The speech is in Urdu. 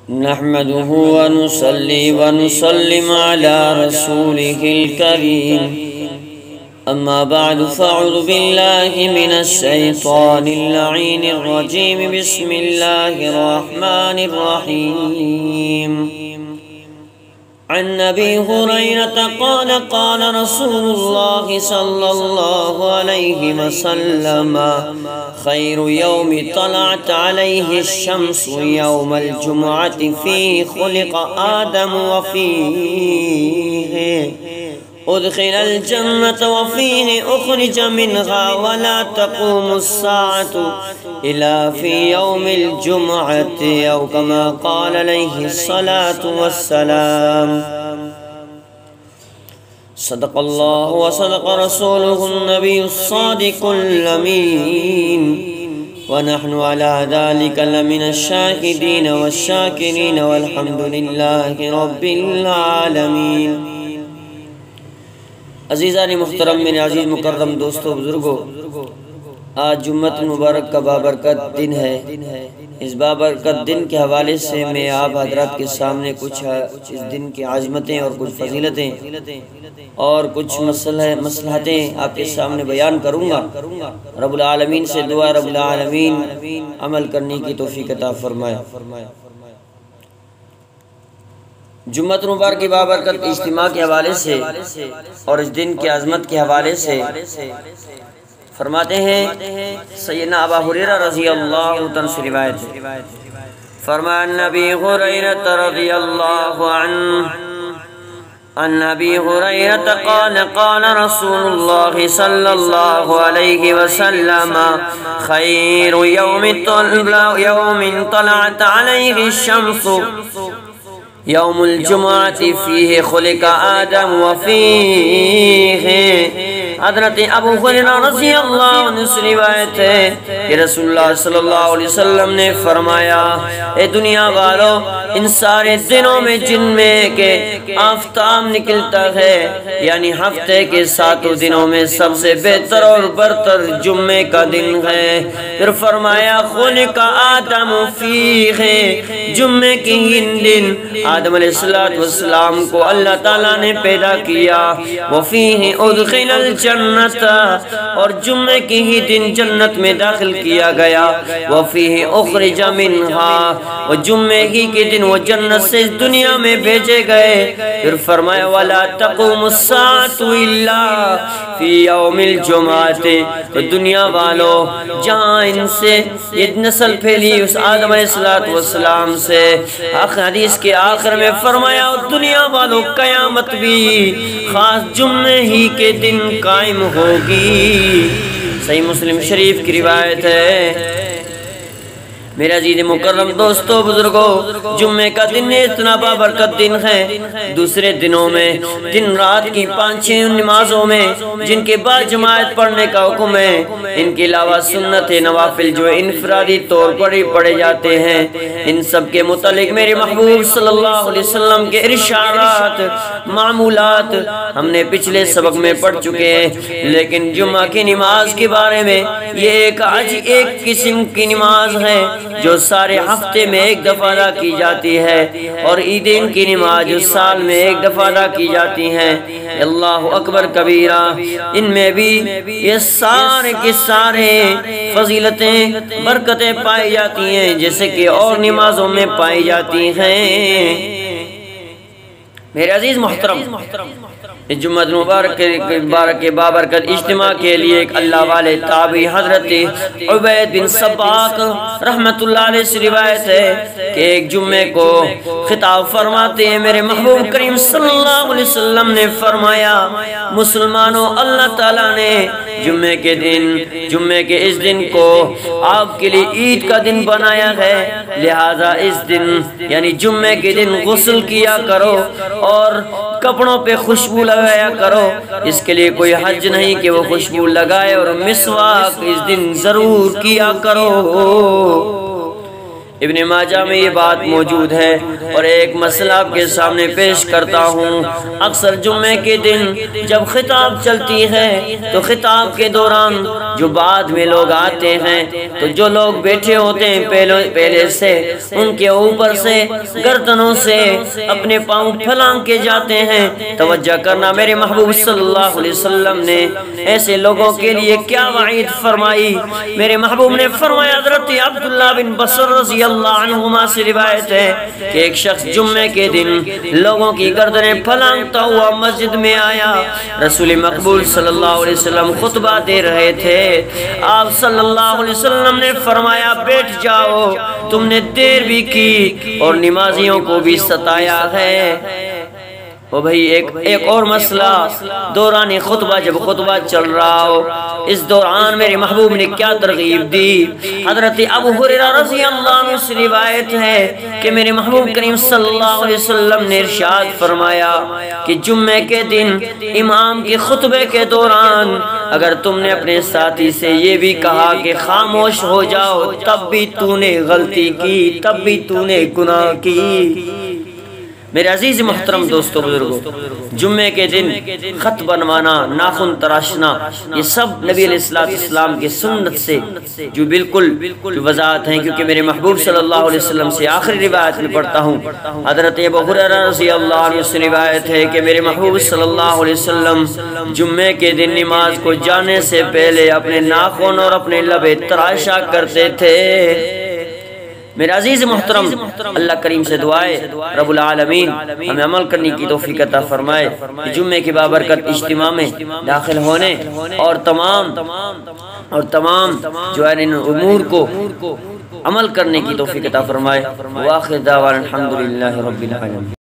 نحمده ونصلي ونسلم على رسوله الكريم أما بعد فأعوذ بالله من الشيطان اللعين الرجيم بسم الله الرحمن الرحيم عن أبي هريرة قال قال رسول الله صلى الله عليه وسلم خير يوم طلعت عليه الشمس يوم الجمعة فيه خلق آدم وفيه أدخل الجنة وفيه أخرج منها ولا تقوم الساعة إلا في يوم الجمعة أو كما قال عليه الصلاة والسلام صدق الله وصدق رسوله النبي الصادق الأمين ونحن على ذلك لمن الشاهدين والشاكرين والحمد لله رب العالمين۔ عزیزان محترم، میرے عزیز مکرم دوستو بزرگو، آج جمعۃ مبارک کا بابرکت دن ہے۔ اس بابرکت دن کے حوالے سے میں آپ حضرات کے سامنے کچھ اس دن کی عظمتیں اور کچھ فضیلتیں اور کچھ مصلحتیں آپ کے سامنے بیان کروں گا۔ رب العالمین سے دعا رب العالمین عمل کرنے کی توفیق عطا فرمائے۔ جمعۃ مبارک کی بابرکت اجتماع کے حوالے سے اور اس دن کی عظمت کے حوالے سے فرماتے ہیں سیدنا ابو ہریرہ رضی اللہ عنہ سے روایت ہے، فرمایا نبی ہریرہ رضی اللہ عنہ عن ابي هريرة قال قال رسول الله صلى الله عليه وسلم خير يوم طلعت عليه الشمس يوم الجمعة فيه خلق آدم وفيه۔ حضرت ابو ہریرہ رضی اللہ عنہ سے روایت ہے کہ رسول اللہ صلی اللہ علیہ وسلم نے فرمایا، اے دنیا والو، ان سارے دنوں میں جن میں کہ آفتاب نکلتا ہے، یعنی ہفتے کے 7 دنوں میں سب سے بہتر اور برتر جمعے کا دن ہے۔ پھر فرمایا خلق آدم فیہ، جمعے کی دن آدم علیہ السلام کو اللہ تعالیٰ نے پیدا کیا۔ وفیہ ادخل الجنت، اور جمعے کی ہی دن جنت میں داخل کیا گیا۔ وفیہ اخرج منہا، اور جمعے ہی کے دن وہ جنت سے اس دنیا میں بھیجے گئے۔ پھر فرمایا ولا تقوم الساعة الا فی یوم الجمعۃ، تو دنیا والو جہاں ان سے یہ نسل پھیلی اس آدم علیہ السلام سے، حدیث کے آخر میں فرمایا دنیا والو قیامت بھی خاص جمعے ہی کے دن قائم ہوگی۔ صحیح مسلم شریف کی روایت ہے۔ میرے عزیز مکرم دوستو بزرگو، جمعے کا دن اتنا بابرکت دن ہے۔ دوسرے دنوں میں دن رات کی 5-6 نمازوں میں جن کے بعد جماعت پڑھنے کا حکم ہے، ان کے علاوہ سنت نوافل جو انفرادی طور پر ہی پڑھے جاتے ہیں، ان سب کے متعلق میرے محبوب صلی اللہ علیہ وسلم کے ارشادات معمولات ہم نے پچھلے سبق میں پڑھ چکے ہیں۔ لیکن جمعہ کی نماز کے بارے میں یہ ایک قسم کی نماز ہے جو سارے ہفتے میں ایک دفعہ ادا کی جاتی ہے، اور عیدین کی نماز جو سال میں ایک دفعہ ادا کی جاتی ہیں۔ اللہ اکبر کبیرہ، ان میں بھی یہ سارے کے سارے فضیلتیں برکتیں پائی جاتی ہیں جیسے کہ اور نمازوں میں پائی جاتی ہیں۔ میرے عزیز محترم، جمعہ مبارک کے بابرکت اجتماع کے لیے ایک اللہ والے تابعی حضرت عبید بن سباق رحمت اللہ علیہ سے روایت ہے کہ ایک جمعے کو خطاب فرماتے ہیں میرے محبوب کریم صلی اللہ علیہ وسلم نے فرمایا، مسلمانوں، اللہ تعالیٰ نے جمعے کے اس دن کو آپ کے لیے عید کا دن بنایا ہے، لہذا اس دن یعنی جمعے کے دن غسل کیا کرو اور کپڑوں پہ خوشبو لگایا کرو۔ اس کے لیے کوئی حج نہیں کہ وہ خوشبو لگائے، اور مسواک اس دن ضرور کیا کرو۔ ابن ماجہ میں یہ بات موجود ہے۔ اور ایک مسئلہ آپ کے سامنے پیش کرتا ہوں، اکثر جمعے کے دن جب خطاب چلتی ہے تو خطاب کے دوران جو بعد میں لوگ آتے ہیں تو جو لوگ بیٹھے ہوتے ہیں پہلے سے ان کے اوپر سے گردنوں سے اپنے پاؤں پھلانگ کے جاتے ہیں۔ توجہ کرنا، میرے محبوب صلی اللہ علیہ وسلم نے ایسے لوگوں کے لیے کیا وعید فرمائی۔ میرے محبوب نے فرمایا، حضرت عبداللہ بن بصر رضی اللہ عنہما سے روایت ہے کہ ایک شخص جمعے کے دن لوگوں کی گردنیں پھلانگتا ہوا مسجد میں آیا۔ رسول مقبول صلی اللہ علیہ وسلم خطبہ دے رہے تھے۔ آپ صلی اللہ علیہ وسلم نے فرمایا، بیٹھ جاؤ، تم نے دیر بھی کی اور نمازیوں کو بھی ستایا ہے۔ وہ بھئی ایک اور مسئلہ، دوران خطبہ جب خطبہ چل رہا ہو، اس دوران میرے محبوب نے کیا ترغیب دی۔ حضرت ابو ہریرہ رضی اللہ عنہ سے روایت ہے کہ میرے محبوب کریم صلی اللہ علیہ وسلم نے ارشاد فرمایا کہ جمعے کے دن امام کے خطبے کے دوران اگر تم نے اپنے ساتھی سے یہ بھی کہا کہ خاموش ہو جاؤ، تب بھی تو نے غلطی کی، تب بھی تو نے گناہ کی۔ میرے عزیز محترم دوستو بزرگوں، جمعے کے دن خط بنوانا، ناخن تراشنا، یہ سب نبی علیہ السلام کی سنت سے جو بالکل وضاحت ہیں، کیونکہ میرے محبوب صلی اللہ علیہ وسلم سے آخری روایت میں پڑھتا ہوں، حضرت ابو ہریرہ رضی اللہ عنہ سے روایت ہے کہ میرے محبوب صلی اللہ علیہ وسلم جمعے کے دن نماز کو جانے سے پہلے اپنے ناخن اور اپنے لبے تراشا کرتے تھے۔ میرے عزیز محترم، اللہ کریم سے دعائے رب العالمین ہمیں عمل کرنے کی توفیق عطا فرمائے، جمعے کی بابرکت اجتماع میں داخل ہونے اور تمام جو ہے ان امور کو عمل کرنے کی توفیق عطا فرمائے۔ وآخر دعوانا الحمدللہ رب العالمین۔